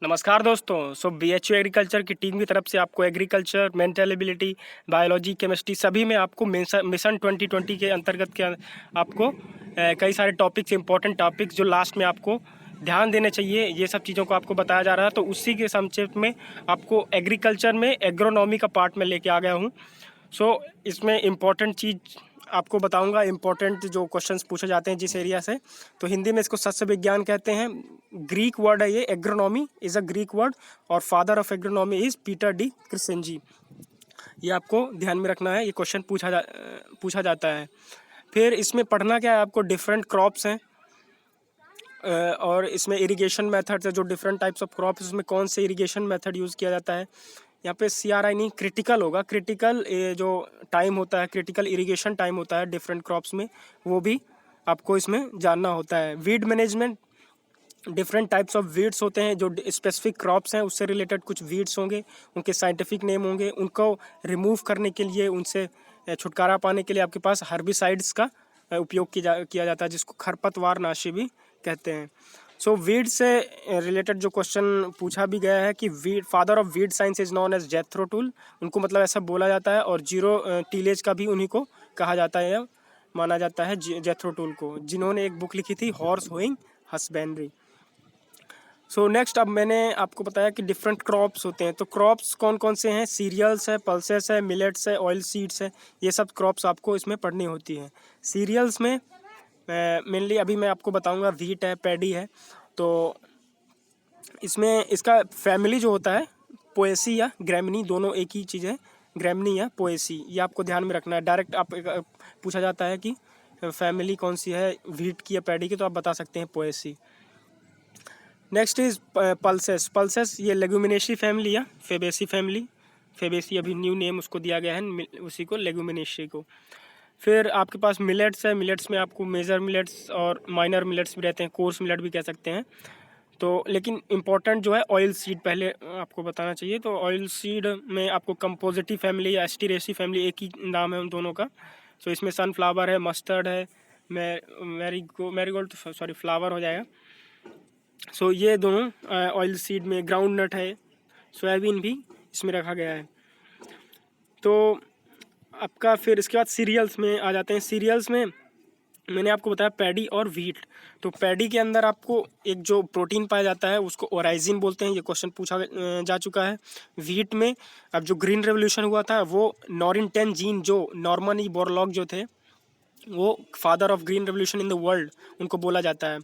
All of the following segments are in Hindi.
नमस्कार दोस्तों। BHU एग्रीकल्चर की टीम की तरफ से आपको agriculture, mental ability, biology, chemistry सभी में आपको मिशन 2020 के अंतर्गत के आपको कई सारे टॉपिक्स, इंपॉर्टेंट टॉपिक्स जो लास्ट में आपको ध्यान देने चाहिए, ये सब चीज़ों को आपको बताया जा रहा है। तो उसी के संक्षेप में आपको एग्रीकल्चर में एग्रोनॉमी का पार्ट में लेके आ गया हूँ। इसमें इम्पॉर्टेंट चीज़ आपको बताऊंगा, इम्पोर्टेंट जो क्वेश्चंस पूछे जाते हैं जिस एरिया से। तो हिंदी में इसको सस्य विज्ञान कहते हैं। ग्रीक वर्ड है ये, agronomy is a Greek word और father of agronomy is Peter de Crescenzi. ये आपको ध्यान में रखना है, ये क्वेश्चन पूछा जाता है। फिर इसमें पढ़ना क्या है आपको, डिफरेंट क्रॉप्स हैं और इसमें इरिगेशन मेथड्स है, जो डिफरेंट टाइप्स ऑफ क्रॉप्स, उसमें कौन से इरिगेशन मेथड यूज़ किया जाता है। यहाँ पे CRI नहीं, क्रिटिकल होगा। क्रिटिकल जो टाइम होता है, क्रिटिकल इरिगेशन टाइम होता है डिफरेंट क्रॉप्स में, वो भी आपको इसमें जानना होता है। Weed management, different types of weeds होते हैं, जो स्पेसिफिक क्रॉप्स हैं उससे रिलेटेड कुछ वीड्स होंगे, उनके साइंटिफिक नेम होंगे। उनको रिमूव करने के लिए, उनसे छुटकारा पाने के लिए आपके पास हर्बिसाइड्स का उपयोग किया जाता है, जिसको खरपतवार नाशी भी कहते हैं। वीड से रिलेटेड जो क्वेश्चन पूछा भी गया है कि weed, father of weed science is known as Jethro Tull, उनको मतलब ऐसा बोला जाता है। और जीरो टीलेज का भी उन्हीं को कहा जाता है, माना जाता है जेथरो टूल को, जिन्होंने एक बुक लिखी थी हॉर्स होइंग हस्बेंड्री। नेक्स्ट, अब मैंने आपको बताया कि डिफरेंट क्रॉप्स होते हैं। तो क्रॉप्स कौन कौन से हैं, सीरियल्स है, पल्सेस है, मिलेट्स है, ऑयल सीड्स है, ये सब क्रॉप्स आपको इसमें पढ़नी होती हैं। सीरियल्स में मेनली अभी मैं आपको बताऊंगा, व्हीट है, पैडी है। तो इसमें इसका फैमिली जो होता है, पोएसी या ग्रैमिनी, दोनों एक ही चीज़ है, ग्रैमिनी या पोएसी, ये आपको ध्यान में रखना है। डायरेक्ट आप पूछा जाता है कि फैमिली कौन सी है, व्हीट की या पैडी की, तो आप बता सकते हैं Poaceae. Next is pulses. Pulses ये लेगुमिनेशी फैमिली या फेबेसी फैमिली, फेबेसी अभी न्यू नेम उसको दिया गया है, उसी को, लेगुमिनेशी को। फिर आपके पास मिलेट्स है। मिलेट्स में आपको मेजर मिलेट्स और माइनर मिलेट्स भी रहते हैं, कोर्स मिलेट भी कह सकते हैं। तो लेकिन इम्पॉर्टेंट जो है ऑयल सीड पहले आपको बताना चाहिए। तो ऑयल सीड में आपको कंपोजिटी फैमिली या एस्टीरेसी फैमिली, एक ही नाम है उन दोनों का। इसमें सनफ्लावर है, मस्टर्ड है, मैरीगोल्ड, सॉरी फ्लावर हो जाएगा। ये दोनों ऑयल सीड में, ग्राउंड नट है, सोयाबीन भी इसमें रखा गया है। तो आपका फिर इसके बाद सीरियल्स में आ जाते हैं। सीरियल्स में मैंने आपको बताया पैडी और व्हीट। तो पैडी के अंदर आपको एक जो प्रोटीन पाया जाता है उसको ओराइजिन बोलते हैं, ये क्वेश्चन पूछा जा चुका है। व्हीट में अब जो ग्रीन रेवोल्यूशन हुआ था, वो नॉरिन 10 जीन, जो नॉर्मन ई बोरलॉग जो थे, वो father of green revolution in the world उनको बोला जाता है।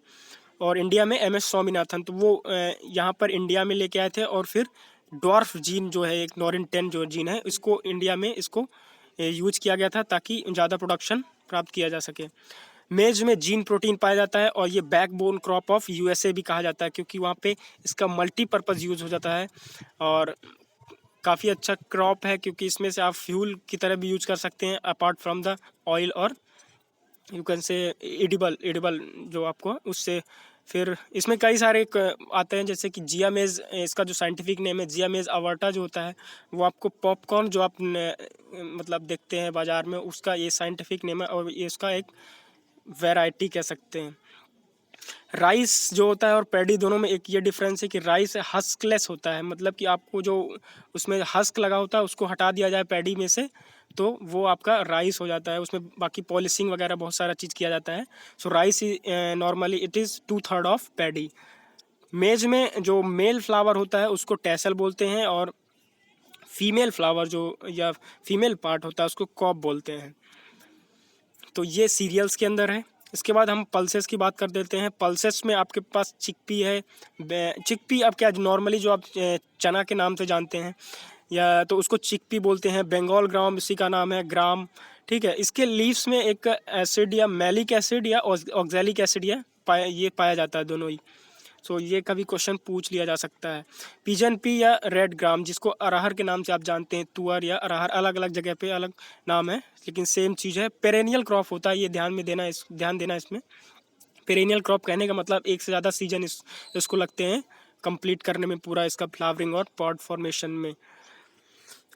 और इंडिया में MS स्वामीनाथन, तो वो यहाँ पर इंडिया में लेके आए थे। और फिर डॉर्फ जीन जो है, एक नॉरिन 10 जो जीन है, इसको इंडिया में इसको यूज किया गया था ताकि ज़्यादा प्रोडक्शन प्राप्त किया जा सके। मेज में जीन प्रोटीन पाया जाता है और ये बैकबोन क्रॉप ऑफ USA भी कहा जाता है, क्योंकि वहाँ पे इसका मल्टीपर्पज़ यूज़ हो जाता है। और काफ़ी अच्छा क्रॉप है, क्योंकि इसमें से आप फ्यूल की तरह भी यूज कर सकते हैं, अपार्ट फ्रॉम द ऑयल, और यू कैन से एडिबल जो आपको उससे। फिर इसमें कई सारे आते हैं, जैसे कि जियामेज, इसका जो साइंटिफिक नेम है जियामेज अवार्टा जो होता है, वो आपको पॉपकॉर्न जो आप मतलब देखते हैं बाज़ार में, उसका ये साइंटिफिक नेम है, और ये इसका एक वैरायटी कह सकते हैं। राइस जो होता है और पैडी, दोनों में एक ये डिफरेंस है कि राइस हस्कलेस होता है, मतलब कि आपको जो उसमें हस्क लगा होता है उसको हटा दिया जाए पैडी में से, तो वो आपका राइस हो जाता है। उसमें बाकी पॉलिशिंग वगैरह बहुत सारा चीज़ किया जाता है। Rice normally it is 2/3 of paddy. मेज में जो मेल फ्लावर होता है उसको टैसल बोलते हैं, और फीमेल फ्लावर जो या फीमेल पार्ट होता है उसको कॉप बोलते हैं। तो ये सीरियल्स के अंदर है। इसके बाद हम पल्सेस की बात कर देते हैं। पल्सेस में आपके पास चिकपी है। चिकपी अब क्या, नॉर्मली जो आप चना के नाम से जानते हैं, या तो उसको चिकपी बोलते हैं। बंगाल ग्राम इसी का नाम है, ग्राम, ठीक है। इसके लीव्स में एक एसिड या मैलिक एसिड या ऑक्जेलिक एसिड ये पाया जाता है, दोनों ही। ये कभी क्वेश्चन पूछ लिया जा सकता है। पिजन पी या रेड ग्राम, जिसको अरहर के नाम से आप जानते हैं, तुअर या अरहर, अलग अलग जगह पे अलग नाम है, लेकिन सेम चीज़ है। पेरेनियल क्रॉप होता है, ये ध्यान देना इसमें। पेरेनियल क्रॉप कहने का मतलब एक से ज़्यादा सीजन इसको लगते हैं कंप्लीट करने में, पूरा इसका फ्लावरिंग और पॉड फॉर्मेशन में।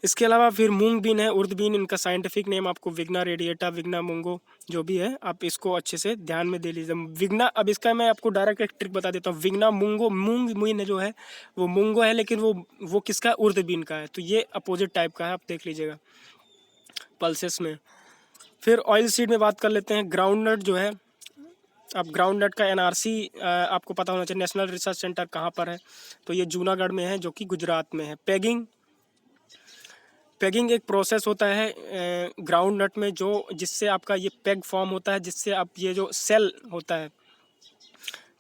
इसके अलावा फिर मूंग बीन है, उर्द बीन, इनका साइंटिफिक नेम आपको विग्ना रेडिएटा, विग्ना मुंगो जो भी है आप इसको अच्छे से ध्यान में दे लीजिए। विग्ना, अब इसका मैं आपको डायरेक्ट एक ट्रिक बता देता हूँ। विग्ना मुंगो, मूंग बीन जो है वो मुंगो है, लेकिन वो किसका, उर्द बीन का है, तो ये अपोजिट टाइप का है, आप देख लीजिएगा पल्सेस में। फिर ऑयल सीड में बात कर लेते हैं। ग्राउंड नट जो है, अब ग्राउंड नट का एनआरसी आपको पता होना चाहिए, नेशनल रिसर्च सेंटर कहाँ पर है, तो ये जूनागढ़ में है जो कि गुजरात में है। पेगिंग एक प्रोसेस होता है ग्राउंड नट में, जो जिससे आपका ये पेग फॉर्म होता है, जिससे आप ये जो सेल होता है,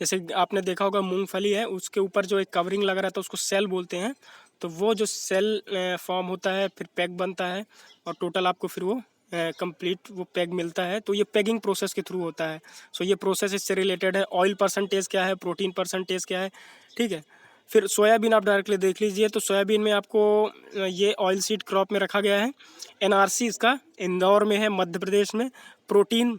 जैसे आपने देखा होगा मूंगफली है उसके ऊपर जो एक कवरिंग लगा रहता है उसको सेल बोलते हैं, तो वो जो सेल फॉर्म होता है फिर पेग बनता है और टोटल आपको फिर वो कंप्लीट वो पेग मिलता है। तो ये पेगिंग प्रोसेस के थ्रू होता है। सो ये प्रोसेस इससे रिलेटेड है। ऑयल परसेंटेज क्या है, प्रोटीन परसेंटेज क्या है, ठीक है। फिर सोयाबीन आप डायरेक्टली देख लीजिए, तो सोयाबीन में आपको ये ऑयल सीड क्रॉप में रखा गया है। एनआरसी इसका इंदौर में है, मध्य प्रदेश में। प्रोटीन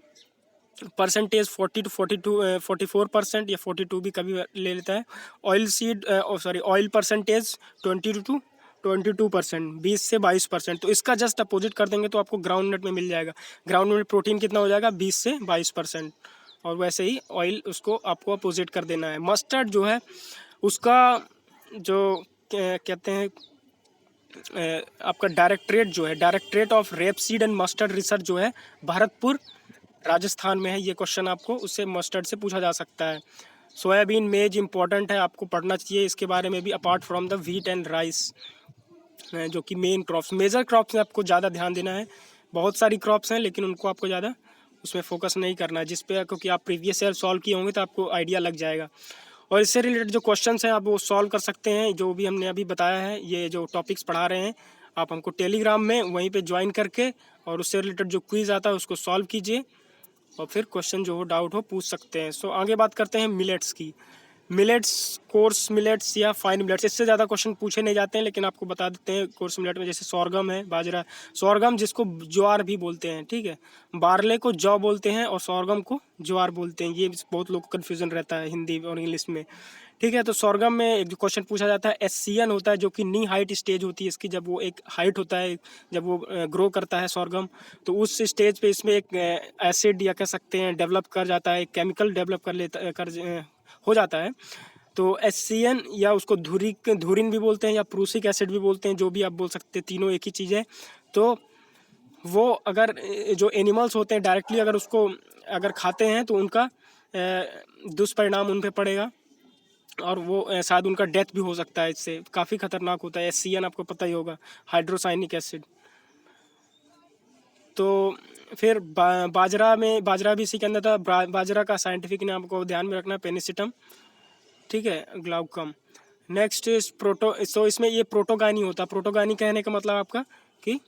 परसेंटेज 40 to 44% या 42 भी कभी ले लेता है। ऑयल सीड ऑयल परसेंटेज 22% 20 से 22%। तो इसका जस्ट अपोजिट कर देंगे तो आपको ग्राउंड नट में मिल जाएगा। ग्राउंड नट प्रोटीन कितना हो जाएगा, 20 से 22%। और वैसे ही ऑयल उसको आपको अपोजिट कर देना है। मस्टर्ड जो है उसका जो कहते हैं आपका डायरेक्टरेट जो है, directorate of rapeseed and mustard research जो है भरतपुर राजस्थान में है। ये क्वेश्चन आपको उससे मस्टर्ड से पूछा जा सकता है। सोयाबीन मेज इंपॉर्टेंट है, आपको पढ़ना चाहिए इसके बारे में भी, apart from the wheat and rice जो कि मेन क्रॉप्स, मेजर क्रॉप्स में आपको ज़्यादा ध्यान देना है। बहुत सारी क्रॉप्स हैं लेकिन उनको आपको ज़्यादा उसमें फोकस नहीं करना है, जिस पे क्योंकि आप प्रीवियस ईयर सॉल्व किए होंगे तो आपको आइडिया लग जाएगा। और इससे रिलेटेड जो क्वेश्चंस हैं आप वो सॉल्व कर सकते हैं, जो भी हमने अभी बताया है। ये जो टॉपिक्स पढ़ा रहे हैं आप हमको टेलीग्राम में वहीं पे ज्वाइन करके और उससे रिलेटेड जो क्विज़ आता है उसको सॉल्व कीजिए और फिर क्वेश्चन जो हो डाउट हो पूछ सकते हैं। सो आगे बात करते हैं मिलेट्स की। मिलेट्स, कोर्स मिलेट्स या फाइन मिलेट्स, इससे ज़्यादा क्वेश्चन पूछे नहीं जाते हैं, लेकिन आपको बता देते हैं कोर्स मिलेट में जैसे सोरगम है, बाजरा, सोरगम जिसको ज्वार भी बोलते हैं, ठीक है। बारले को जौ बोलते हैं और सोरगम को ज्वार बोलते हैं। ये बहुत लोग को कन्फ्यूज़न रहता है हिंदी और इंग्लिश में, ठीक है। तो सोरगम में एक क्वेश्चन पूछा जाता है, एससीएन होता है जो कि नी हाइट स्टेज होती है इसकी, जब वो एक हाइट होता है, जब वो ग्रो करता है सोरगम, तो उस स्टेज पे इसमें एक एसिड या कह सकते हैं डेवलप कर जाता है, एक केमिकल डेवलप कर लेता हो जाता है। तो एससीएन या उसको धुरिन भी बोलते हैं या प्रूसिक एसिड भी बोलते हैं, जो भी आप बोल सकते हैं, तीनों एक ही चीज़ है। तो वो अगर जो एनिमल्स होते हैं डायरेक्टली अगर उसको अगर खाते हैं तो उनका दुष्परिणाम उन पर पड़ेगा और वो शायद उनका डेथ भी हो सकता है। इससे काफ़ी खतरनाक होता है। एससीएन आपको पता ही होगा, हाइड्रोसाइनिक एसिड। तो फिर बाजरा में, बाजरा भी इसी के अंदर था। बाजरा का साइंटिफिक नाम आपको ध्यान में रखना, पेनिसिटम, ठीक है, ग्लाउकम। नेक्स्ट इस सो इसमें ये प्रोटोगानी होता है। प्रोटोगानी कहने का मतलब आपका कि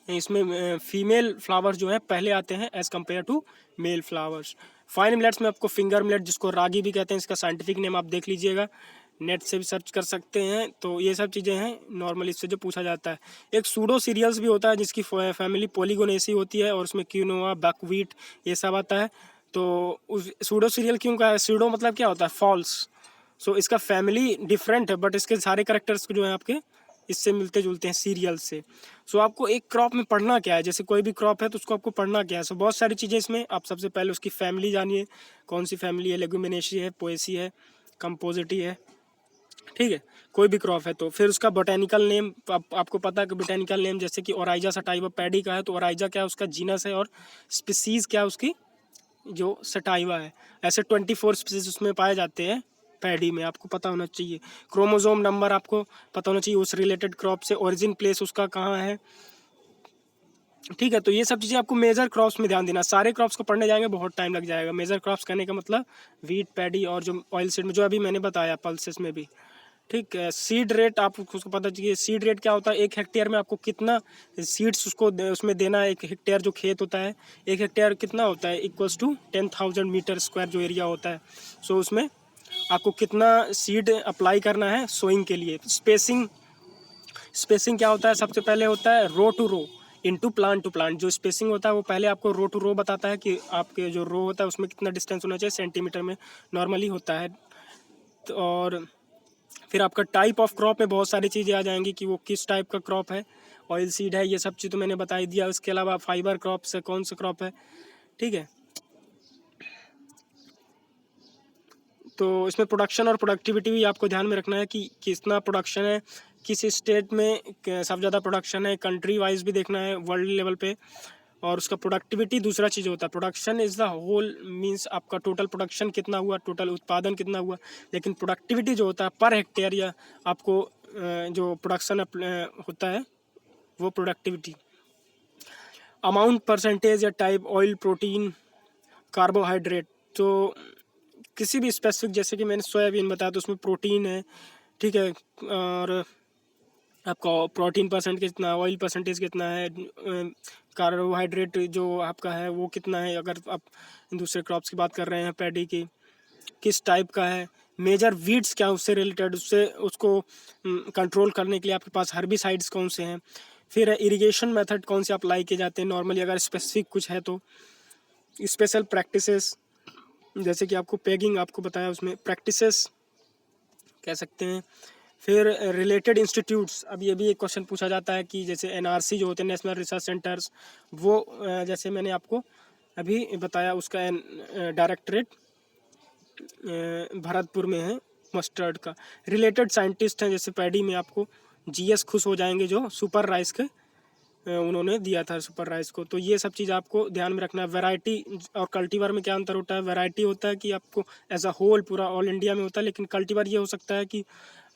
इसमें फीमेल फ्लावर्स जो है पहले आते हैं as compare to male flowers. Fine millets में आपको फिंगर मिलेट जिसको रागी भी कहते हैं, इसका साइंटिफिक नेम आप देख लीजिएगा, नेट से भी सर्च कर सकते हैं। तो ये सब चीज़ें हैं नॉर्मली इससे जो पूछा जाता है। एक सूडो सीरियल्स भी होता है जिसकी फैमिली पॉलीगोनेसी होती है और उसमें क्यूनोआ, बकव्हीट ये सब आता है। तो उस सूडो सीरियल क्यों का है, सूडो मतलब क्या होता है, फॉल्स। सो इसका फैमिली डिफरेंट है बट इसके सारे करेक्टर्स जो हैं आपके इससे मिलते जुलते हैं सीरियल से। सो आपको एक क्रॉप में पढ़ना क्या है, जैसे कोई भी क्रॉप है तो उसको आपको पढ़ना क्या है। सो बहुत सारी चीज़ें इसमें, आप सबसे पहले उसकी फैमिली जानिए, कौन सी फैमिली है, लेगुमिनेसी है, पोएसी है, कंपोजिटी है, ठीक है, कोई भी क्रॉप है। तो फिर उसका बोटेनिकल नेम आपको पता है कि बोटेनिकल नेम जैसे कि ओराइजा सटाइवा पैडी का है, तो ओराइजा क्या है उसका जीनस है और स्पीसीज़ क्या है उसकी जो सटाइवा है। ऐसे 24 स्पीसीज उसमें पाए जाते हैं पैडी में, आपको पता होना चाहिए। क्रोमोसोम नंबर आपको पता होना चाहिए उस रिलेटेड क्रॉप से, ओरिजिन प्लेस उसका कहाँ है, ठीक है। तो ये सब चीज़ें आपको मेजर क्रॉप्स में ध्यान देना। सारे क्रॉप्स को पढ़ने जाएंगे बहुत टाइम लग जाएगा। मेजर क्रॉप्स कहने का मतलब वीट, पैडी और जो ऑयल सीड में जो अभी मैंने बताया पल्सेस में भी, ठीक है। सीड रेट आपको उसको पता चाहिए। सीड रेट क्या होता है, एक हेक्टेयर में आपको कितना सीड्स उसको उसमें देना है। एक हेक्टेयर जो खेत होता है, एक हेक्टेयर कितना होता है, इक्वल्स टू 10,000 मीटर स्क्वायर जो एरिया होता है। सो उसमें आपको कितना सीड अप्लाई करना है सोइंग के लिए। स्पेसिंग क्या होता है, सबसे पहले होता है row to row into plant to plant. जो स्पेसिंग होता है वो पहले आपको रो टू रो बताता है कि आपके जो रो होता है उसमें कितना डिस्टेंस होना चाहिए, सेंटीमीटर में नॉर्मली होता है। और फिर आपका टाइप ऑफ क्रॉप में बहुत सारी चीज़ें आ जाएंगी कि वो किस टाइप का क्रॉप है, ऑयल सीड है, ये सब चीज़ तो मैंने बता ही दिया। उसके अलावा फाइबर क्रॉप्स है, कौन सा क्रॉप है, ठीक है। तो इसमें प्रोडक्शन और प्रोडक्टिविटी भी आपको ध्यान में रखना है कि कितना प्रोडक्शन है, किस स्टेट में सबसे ज़्यादा प्रोडक्शन है, कंट्री वाइज भी देखना है वर्ल्ड लेवल पे। और उसका प्रोडक्टिविटी दूसरा चीज़ होता है। Production is the whole means आपका टोटल प्रोडक्शन कितना हुआ, टोटल उत्पादन कितना हुआ, लेकिन प्रोडक्टिविटी जो होता है पर हेक्टेयर या आपको जो प्रोडक्शन होता है वो प्रोडक्टिविटी। अमाउंट, परसेंटेज या टाइप, ऑयल, प्रोटीन, कार्बोहाइड्रेट। तो किसी भी स्पेसिफिक, जैसे कि मैंने सोयाबीन बताया तो उसमें प्रोटीन है, ठीक है, और आपका प्रोटीन परसेंट कितना, ऑयल परसेंटेज कितना है, कार्बोहाइड्रेट जो आपका है वो कितना है। अगर आप दूसरे क्रॉप्स की बात कर रहे हैं, पैडी की, किस टाइप का है, मेजर वीड्स क्या उससे रिलेटेड, उससे उसको कंट्रोल करने के लिए आपके पास हर्बिसाइड्स कौन से हैं। फिर इरिगेशन मेथड कौन से अप्लाई किए जाते हैं नॉर्मली, अगर स्पेसिफिक कुछ है तो। स्पेशल प्रैक्टिसेस, जैसे कि आपको पेगिंग आपको बताया, उसमें प्रैक्टिसेस कह सकते हैं। फिर रिलेटेड इंस्टीट्यूट्स, अब ये भी एक क्वेश्चन पूछा जाता है कि जैसे एनआरसी जो होते हैं, नेशनल रिसर्च सेंटर्स, वो जैसे मैंने आपको अभी बताया उसका डायरेक्टरेट भरतपुर में है मस्टर्ड का। रिलेटेड साइंटिस्ट हैं, जैसे पैडी में आपको जीएस खुश हो जाएंगे जो सुपर राइस के उन्होंने दिया था सुपर राइस को। तो ये सब चीज़ आपको ध्यान में रखना है। वैरायटी और कल्टीवर में क्या अंतर होता है। वैरायटी होता है कि आपको एज अ होल पूरा ऑल इंडिया में होता है, लेकिन कल्टीवर ये हो सकता है कि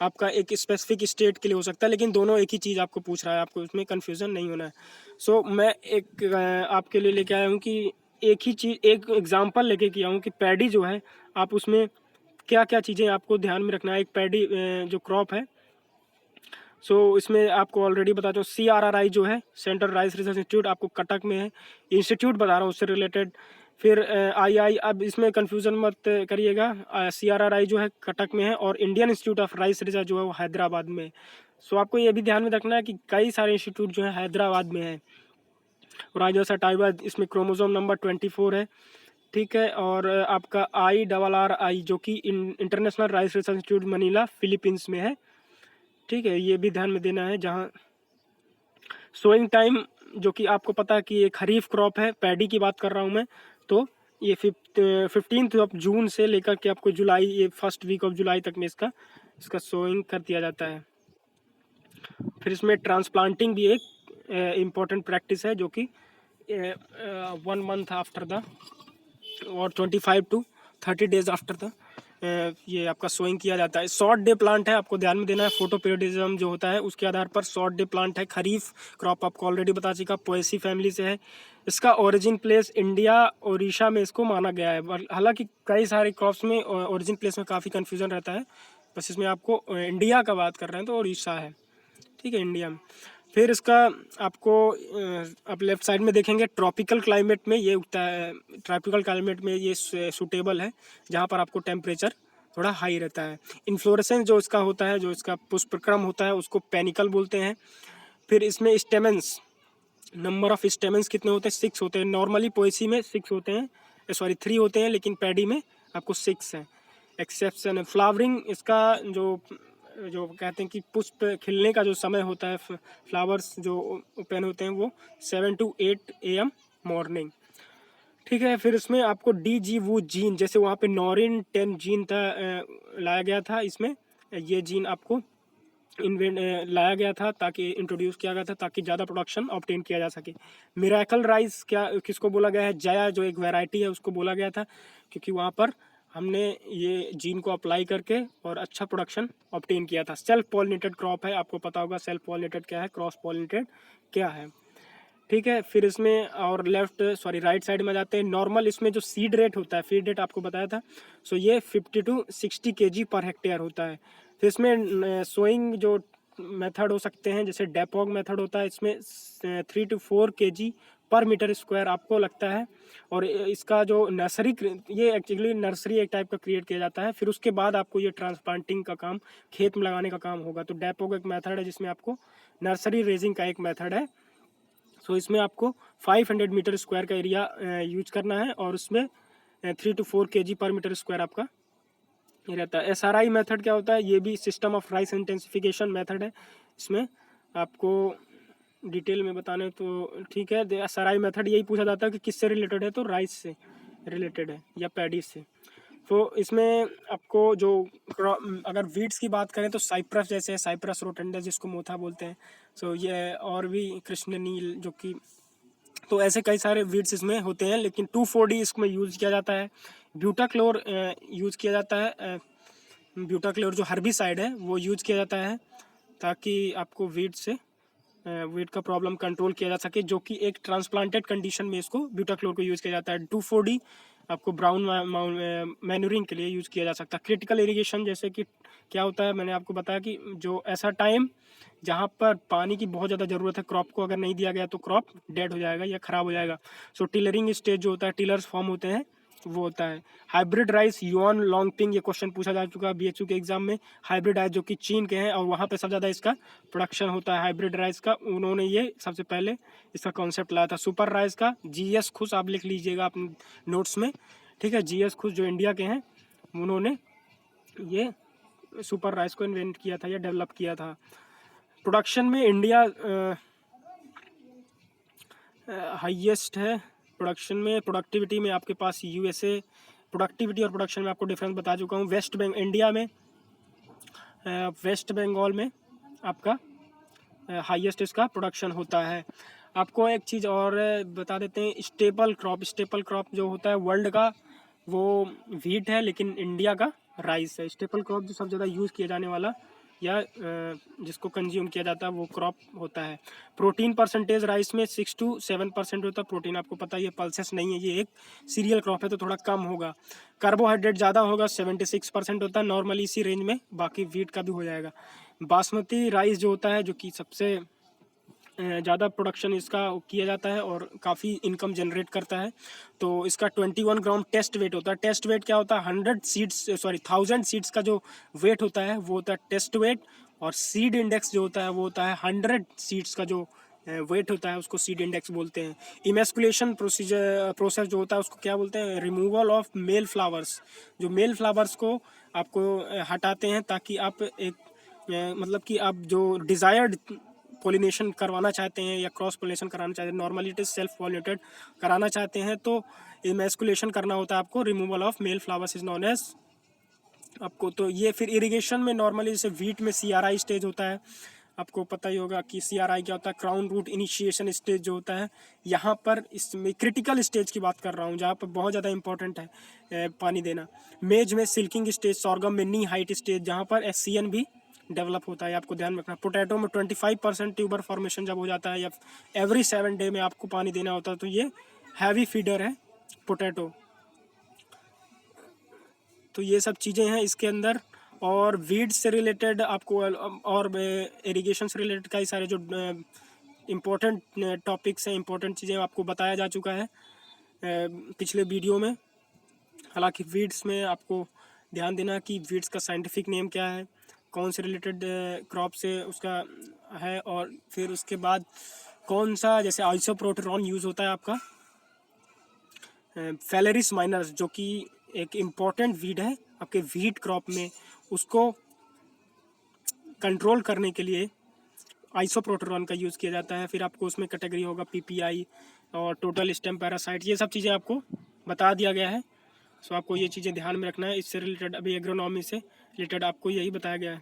आपका एक स्पेसिफिक स्टेट के लिए हो सकता है, लेकिन दोनों एक ही चीज़ आपको पूछ रहा है, आपको उसमें कन्फ्यूज़न नहीं होना है। सो मैं एक आपके लिए लेके आया हूँ कि एक ही चीज़, एक एग्जाम्पल लेके किया हूँ कि पैडी जो है आप उसमें क्या क्या चीज़ें आपको ध्यान में रखना है। एक पैडी जो क्रॉप है, सो इसमें आपको ऑलरेडी बता दूँ, CRRI जो है सेंट्रल राइस रिसर्च इंस्टीट्यूट आपको कटक में है, इंस्टीट्यूट बता रहा हूँ उससे रिलेटेड। फिर आई, अब इसमें कन्फ्यूज़न मत करिएगा, CRRI जो है कटक में है और Indian institute of rice research जो है वो हैदराबाद में है। सो आपको ये भी ध्यान में रखना है कि कई सारे इंस्टीट्यूट जो है हैदराबाद में है। राजौसा टाइबर, इसमें क्रोमोसोम नंबर 24 है, ठीक है। और आपका IRRI जो कि international rice research institute Manila Philippines में है, ठीक है। ये भी ध्यान में देना है। जहाँ सोइंग टाइम जो कि आपको पता है कि ये खरीफ क्रॉप है, पैडी की बात कर रहा हूँ मैं, तो ये 15 जून से लेकर के आपको जुलाई, ये फर्स्ट वीक ऑफ जुलाई तक में इसका सोइंग कर दिया जाता है। फिर इसमें ट्रांसप्लांटिंग भी एक इम्पॉर्टेंट प्रैक्टिस है, जो कि 1 मंथ आफ्टर द और 25 to 30 डेज आफ्टर द ये आपका सोइंग किया जाता है। शॉर्ट डे प्लांट है, आपको ध्यान में देना है। फोटो पीरियडिज्म जो होता है उसके आधार पर शॉर्ट डे प्लांट है। खरीफ क्रॉप आपको ऑलरेडी बता चुका, पोएसी फैमिली से है। इसका ओरिजिन प्लेस इंडिया, उड़ीसा में इसको माना गया है। हालांकि कई सारे क्रॉप्स में ओरिजिन प्लेस में काफ़ी कन्फ्यूजन रहता है, बस इसमें आपको इंडिया का बात कर रहे हैं तो उड़ीसा है, ठीक है, इंडिया में। फिर इसका आपको आप लेफ्ट साइड में देखेंगे, ट्रॉपिकल क्लाइमेट में ये उगता है। ट्रॉपिकल क्लाइमेट में ये सूटेबल है, जहाँ पर आपको टेम्परेचर थोड़ा हाई रहता है। इन्फ्लोरेसेंस जो इसका होता है, जो इसका पुष्पक्रम होता है, उसको पेनिकल बोलते हैं। फिर इसमें स्टेमेंस, नंबर ऑफ स्टेमेंस कितने होते हैं, 6 होते हैं। नॉर्मली पोएसी में 6 होते हैं, 3 होते हैं, लेकिन पैडी में आपको 6 हैं। एक्सेप्शन है फ्लावरिंग, इसका जो कहते हैं कि पुष्प खिलने का जो समय होता है, फ्लावर्स जो ओपन होते हैं, वो 7 to 8 AM मॉर्निंग, ठीक है। फिर इसमें आपको DG वो जीन, जैसे वहाँ पे नॉरिन 10 जीन था, लाया गया था, इसमें ये जीन आपको लाया गया था, ताकि इंट्रोड्यूस किया गया था ताकि ज़्यादा प्रोडक्शन ऑब्टेन किया जा सके। मिरेकल राइस क्या किसको बोला गया है, जया जो एक वैरायटी है उसको बोला गया था, क्योंकि वहाँ पर हमने ये जीन को अप्लाई करके और अच्छा प्रोडक्शन ऑब्टेन किया था। सेल्फ पॉलिनेटेड क्रॉप है, आपको पता होगा सेल्फ पॉलिनेटेड क्या है, क्रॉस पॉलिनेटेड क्या है, ठीक है। फिर इसमें और राइट साइड में जाते हैं। नॉर्मल इसमें जो सीड रेट होता है, फीड रेट आपको बताया था, सो ये 50 to 60 kg पर हेक्टेयर होता है। फिर इसमें सोइंग जो मेथड हो सकते हैं, जैसे डेपोग मेथड होता है, इसमें 3 to 4 kg पर मीटर स्क्वायर आपको लगता है। और इसका जो नर्सरी, ये एक्चुअली नर्सरी एक टाइप का क्रिएट किया जाता है। फिर उसके बाद आपको ये ट्रांसप्लांटिंग का काम, खेत में लगाने का काम होगा। तो डेपोग एक मेथड है जिसमें आपको नर्सरी रेजिंग का एक मेथड है। सो इसमें आपको 500 मीटर स्क्वायर का एरिया यूज करना है, और उसमें 3 to 4 kg पर मीटर स्क्वायर आपका ये रहता है। SRI मेथड क्या होता है, ये भी system of rice intensification method है। इसमें आपको डिटेल में बताने तो ठीक है, SRI मेथड यही पूछा जाता है कि किससे रिलेटेड है, तो राइस से रिलेटेड है या पैडी से। तो इसमें आपको जो अगर वीड्स की बात करें तो साइप्रस जैसे है, साइप्रस रोटेंडस जिसको मोथा बोलते हैं, सो ये और भी कृष्ण नील जो कि, तो ऐसे कई सारे वीड्स इसमें होते हैं। लेकिन 2,4-D इसमें यूज़ किया जाता है। ब्यूटाक्लोर यूज़ किया जाता है, ब्यूटाक्लोर जो हर्बिसाइड है वो यूज़ किया जाता है ताकि आपको वीड से वीड का प्रॉब्लम कंट्रोल किया जा सके, जो कि एक ट्रांसप्लांटेड कंडीशन में इसको ब्यूटाक्लोर को यूज़ किया जाता है। 2,4-D आपको ब्राउन मैन्यूरिंग के लिए यूज़ किया जा सकता है। क्रिटिकल इरिगेशन जैसे कि क्या होता है, मैंने आपको बताया कि जो ऐसा टाइम जहाँ पर पानी की बहुत ज़्यादा ज़रूरत है, क्रॉप को अगर नहीं दिया गया तो क्रॉप डेड हो जाएगा या ख़राब हो जाएगा। सो टिलरिंग स्टेज जो होता है, टिलर्स फॉर्म होते हैं, वो होता है। हाइब्रिड राइस युआन लॉन्गपिंग, ये क्वेश्चन पूछा जा चुका है BHU के एग्जाम में। हाइब्रिड राइस जो कि चीन के हैं और वहाँ पे सबसे ज़्यादा इसका प्रोडक्शन होता है हाइब्रिड राइस का, उन्होंने ये सबसे पहले इसका कॉन्सेप्ट लाया था। सुपर राइस का GS खुश आप लिख लीजिएगा अपने नोट्स में, ठीक है। GS खुश जो इंडिया के हैं, उन्होंने ये सुपर राइस को इन्वेंट किया था या डेवलप किया था। प्रोडक्शन में इंडिया हाईएस्ट है। प्रोडक्शन में, प्रोडक्टिविटी में आपके पास USA, प्रोडक्टिविटी और प्रोडक्शन में आपको डिफरेंस बता चुका हूँ। इंडिया में वेस्ट बंगाल में आपका हाईएस्ट इसका प्रोडक्शन होता है। आपको एक चीज़ और बता देते हैं, स्टेपल क्रॉप जो होता है वर्ल्ड का वो व्हीट है, लेकिन इंडिया का राइस है। स्टेपल क्रॉप जो सबसे ज़्यादा यूज़ किया जाने वाला या जिसको कंज्यूम किया जाता है वो क्रॉप होता है। प्रोटीन परसेंटेज राइस में 6 to 7% होता है प्रोटीन, आपको पता है ये पल्सेस नहीं है, ये एक सीरियल क्रॉप है तो थोड़ा कम होगा। कार्बोहाइड्रेट ज़्यादा होगा, 76% होता है नॉर्मली इसी रेंज में, बाकी वीट का भी हो जाएगा। बासमती राइस जो होता है, जो कि सबसे ज़्यादा प्रोडक्शन इसका किया जाता है और काफ़ी इनकम जनरेट करता है, तो इसका 21 ग्राम टेस्ट वेट होता है। टेस्ट वेट क्या होता है, 1000 सीड्स का जो वेट होता है वो होता है टेस्ट वेट, और सीड इंडेक्स जो होता है वो होता है 100 सीड्स का जो वेट होता है उसको सीड इंडेक्स बोलते हैं। इमेस्कुलेशन प्रोसेस जो होता है उसको क्या बोलते हैं, रिमूवल ऑफ मेल फ्लावर्स, जो मेल फ्लावर्स को आपको हटाते हैं ताकि आप एक मतलब कि आप जो डिज़ायर्ड पोलिनेशन करवाना चाहते हैं या क्रॉस पोलिनेशन कराना चाहते हैं, normally it is self pollinated कराना चाहते हैं तो इमेस्कुलेशन करना होता है आपको। Removal of male flowers is known as आपको। तो ये फिर इरिगेशन में नॉर्मली जैसे वीट में CRI स्टेज होता है, आपको पता ही होगा कि CRI क्या होता है, क्राउन रूट इनिशिएशन स्टेज जो होता है। यहाँ पर इसमें क्रिटिकल स्टेज की बात कर रहा हूँ जहाँ पर बहुत ज़्यादा इंपॉर्टेंट है पानी देना। मेज में सिल्किंग स्टेज, सॉर्गम में नी हाइट स्टेज जहाँ पर SCN भी डेवलप होता है, आपको ध्यान रखना। पोटैटो में 25% ट्यूबर फॉर्मेशन जब हो जाता है या एवरी 7 डे में आपको पानी देना होता है, तो ये हैवी फीडर है पोटैटो। तो ये सब चीज़ें हैं इसके अंदर। और वीड से रिलेटेड आपको और इरिगेशन से रिलेटेड कई सारे जो इम्पोर्टेंट टॉपिक्स हैं, इम्पोर्टेंट चीज़ें आपको बताया जा चुका है पिछले वीडियो में। हालांकि वीड्स में आपको ध्यान देना कि वीड्स का साइंटिफिक नेम क्या है, कौन से रिलेटेड क्रॉप से उसका है, और फिर उसके बाद कौन सा जैसे आइसोप्रोटेरॉन यूज़ होता है आपका। फेलेरिस माइनर्स जो कि एक इम्पॉर्टेंट वीड है आपके वीट क्रॉप में, उसको कंट्रोल करने के लिए आइसोप्रोटेरॉन का यूज़ किया जाता है। फिर आपको उसमें कैटेगरी होगा PPI और टोटल स्टेम पैरासाइट, ये सब चीज़ें आपको बता दिया गया है। सो आपको ये चीज़ें ध्यान में रखना है। इससे रिलेटेड अभी एग्रोनॉमी से रिलेटेड आपको यही बताया गया है।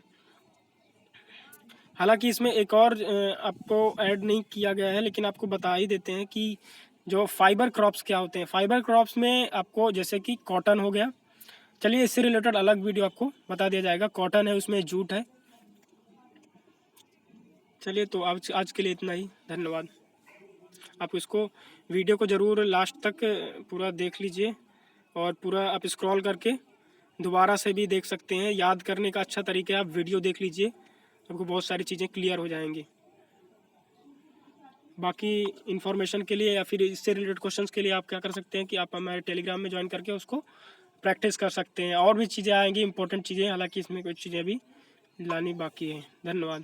हालांकि इसमें एक और आपको ऐड नहीं किया गया है, लेकिन आपको बता ही देते हैं कि जो फाइबर क्रॉप्स क्या होते हैं। फाइबर क्रॉप्स में आपको जैसे कि कॉटन हो गया, चलिए इससे रिलेटेड अलग वीडियो आपको बता दिया जाएगा। कॉटन है, उसमें जूट है। चलिए तो आज के लिए इतना ही, धन्यवाद। आप इसको वीडियो को ज़रूर लास्ट तक पूरा देख लीजिए और पूरा आप स्क्रॉल करके दोबारा से भी देख सकते हैं। याद करने का अच्छा तरीका है, आप वीडियो देख लीजिए, आपको बहुत सारी चीज़ें क्लियर हो जाएंगी। बाकी इन्फॉर्मेशन के लिए या फिर इससे रिलेटेड क्वेश्चंस के लिए आप क्या कर सकते हैं कि आप हमारे टेलीग्राम में ज्वाइन करके उसको प्रैक्टिस कर सकते हैं। और भी चीज़ें आएंगी, इंपॉर्टेंट चीज़ें, हालांकि इसमें कुछ चीज़ें भी लानी बाकी है। धन्यवाद।